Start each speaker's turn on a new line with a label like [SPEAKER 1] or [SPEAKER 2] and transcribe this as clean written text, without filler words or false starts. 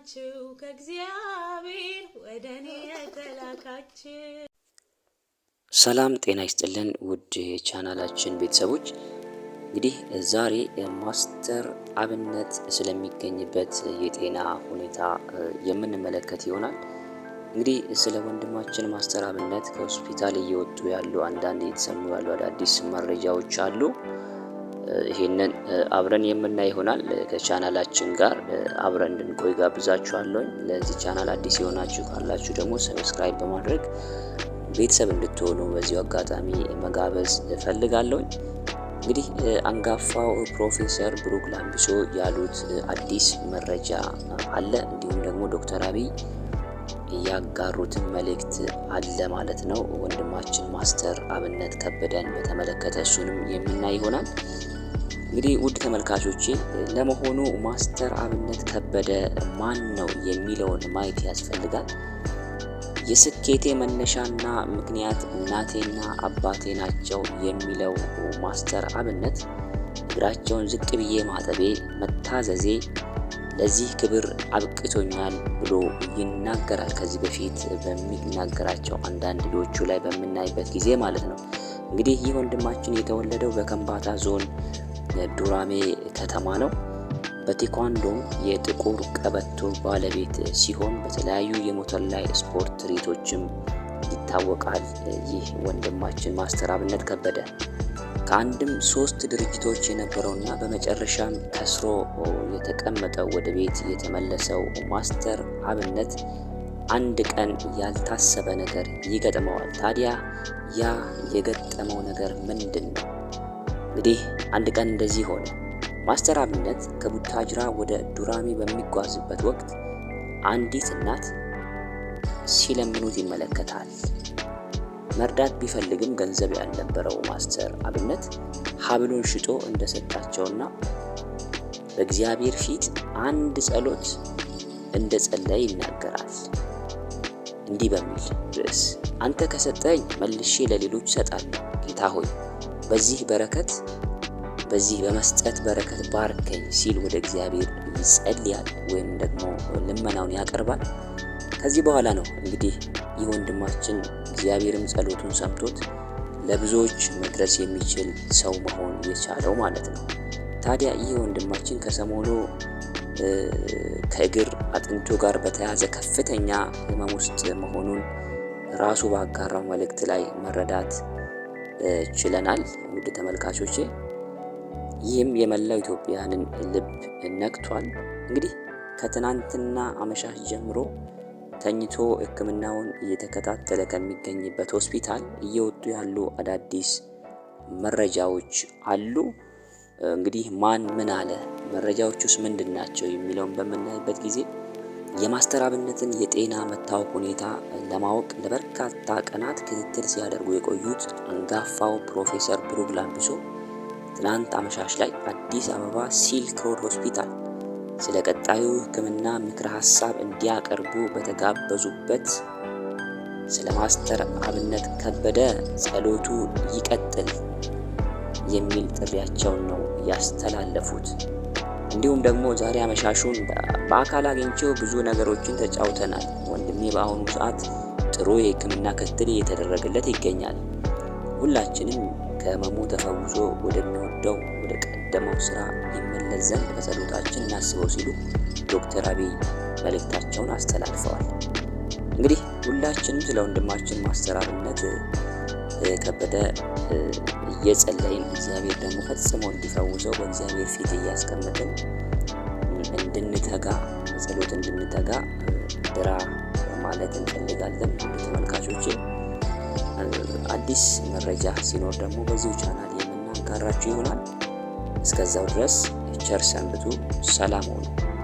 [SPEAKER 1] ናችሁ ከእግዚአብሔር ወደኔ የተላካችሁ።
[SPEAKER 2] ሰላም ጤና ይስጥልን ውድ የቻናላችን ቤተሰቦች፣ እንግዲህ ዛሬ ማስተር አብነት ስለሚገኝበት የጤና ሁኔታ የምንመለከት ይሆናል። እንግዲህ ስለ ወንድማችን ማስተር አብነት ከሆስፒታል እየወጡ ያሉ አንዳንድ የተሰሙ ያሉ አዳዲስ መረጃዎች አሉ። ይሄንን አብረን የምናይ ይሆናል። ከቻናላችን ጋር አብረን እንድንቆይ ጋብዛችኋለሁ። ለዚህ ቻናል አዲስ የሆናችሁ ካላችሁ ደግሞ ሰብስክራይብ በማድረግ ቤተሰብ እንድትሆኑ በዚሁ አጋጣሚ መጋበዝ እፈልጋለሁ። እንግዲህ አንጋፋው ፕሮፌሰር ብሩክ ላምቢሶ ያሉት አዲስ መረጃ አለ። እንዲሁም ደግሞ ዶክተር አብይ ያጋሩትን መልእክት አለ ማለት ነው። ወንድማችን ማስተር አብነት ከበደን በተመለከተ እሱንም የምናይ ይሆናል። እንግዲህ ውድ ተመልካቾቼ፣ ለመሆኑ ማስተር አብነት ከበደ ማን ነው የሚለውን ማየት ያስፈልጋል። የስኬቴ መነሻና ምክንያት እናቴና አባቴ ናቸው የሚለው ማስተር አብነት እግራቸውን ዝቅ ብዬ ማጠቤ፣ መታዘዜ ለዚህ ክብር አብቅቶኛል ብሎ ይናገራል። ከዚህ በፊት በሚናገራቸው አንዳንድ ቪዲዮቹ ላይ በምናይበት ጊዜ ማለት ነው። እንግዲህ ይህ ወንድማችን የተወለደው በከምባታ ዞን ዱራሜ ከተማ ነው። በቴኳንዶም የጥቁር ቀበቶ ባለቤት ሲሆን በተለያዩ የሞተር ላይ ስፖርት ትርኢቶችም ይታወቃል። ይህ ወንድማችን ማስተር አብነት ከበደ ከአንድም 3 ድርጅቶች የነበረውና በመጨረሻም ከስሮ የተቀመጠው ወደ ቤት የተመለሰው ማስተር አብነት አንድ ቀን ያልታሰበ ነገር ይገጥመዋል። ታዲያ ያ የገጠመው ነገር ምንድን ነው? እንግዲህ አንድ ቀን እንደዚህ ሆነ። ማስተር አብነት ከቡታጅራ ወደ ዱራሜ በሚጓዝበት ወቅት አንዲት እናት ሲለምኑት ይመለከታል። መርዳት ቢፈልግም ገንዘብ ያልነበረው ማስተር አብነት ሀብሉን ሽጦ እንደሰጣቸውና በእግዚአብሔር ፊት አንድ ጸሎት እንደጸለየ ይናገራል። እንዲህ በሚል ርዕስ፣ አንተ ከሰጠኝ መልሼ ለሌሎች እሰጣለሁ። ጌታ ሆይ በዚህ በመስጠት በረከት ባርከኝ ሲል ወደ እግዚአብሔር ይጸልያል ወይም ደግሞ ልመናውን ያቀርባል። ከዚህ በኋላ ነው እንግዲህ ይህ ወንድማችን እግዚአብሔርም ጸሎቱን ሰምቶት ለብዙዎች መድረስ የሚችል ሰው መሆን የቻለው ማለት ነው። ታዲያ ይህ ወንድማችን ከሰሞኑ ከእግር አጥንቱ ጋር በተያያዘ ከፍተኛ ሕመም ውስጥ መሆኑን ራሱ ባጋራው መልእክት ላይ መረዳት ችለናል። ውድ ተመልካቾቼ፣ ይህም የመላው ኢትዮጵያውያንን ልብ ነክቷል። እንግዲህ ከትናንትና አመሻሽ ጀምሮ ተኝቶ ሕክምናውን እየተከታተለ ከሚገኝበት ሆስፒታል እየወጡ ያሉ አዳዲስ መረጃዎች አሉ። እንግዲህ ማን ምን አለ፣ መረጃዎቹስ ምንድን ናቸው የሚለውን በምናይበት ጊዜ የማስተር አብነትን የጤና መታወክ ሁኔታ ለማወቅ ለበርካታ ቀናት ክትትል ሲያደርጉ የቆዩት አንጋፋው ፕሮፌሰር ብሩክ ላምቢሶ ትናንት አመሻሽ ላይ አዲስ አበባ ሲልክ ሮድ ሆስፒታል ስለ ቀጣዩ ሕክምና ምክረ ሀሳብ እንዲያቀርቡ በተጋበዙበት ስለ ማስተር አብነት ከበደ ጸሎቱ ይቀጥል የሚል ጥሪያቸውን ነው ያስተላለፉት። እንዲሁም ደግሞ ዛሬ አመሻሹን በአካል አግኝቼው ብዙ ነገሮችን ተጫውተናል። ወንድሜ በአሁኑ ሰዓት ጥሩ የሕክምና ክትትል እየተደረገለት ይገኛል። ሁላችንም ከህመሙ ተፈውሶ ወደሚወደው ወደ ቀደመው ስራ ይመለስ ዘንድ በጸሎታችን እናስበው ሲሉ ዶክተር አብይ መልእክታቸውን አስተላልፈዋል። እንግዲህ ሁላችንም ስለ ወንድማችን ማስተር አብነት ከበደ እየጸለይን እግዚአብሔር ደግሞ ፈጽሞ እንዲፈውሰው በእግዚአብሔር ፊት እያስቀመጥን እንድንተጋ በጸሎት እንድንተጋ ድራ ማለት እንፈልጋለን። ተመልካቾቼ፣ አዲስ መረጃ ሲኖር ደግሞ በዚሁ ቻናል የምናጋራችሁ ይሆናል። እስከዛው ድረስ ቸር ሰንብቱ። ሰላም ሁኑ።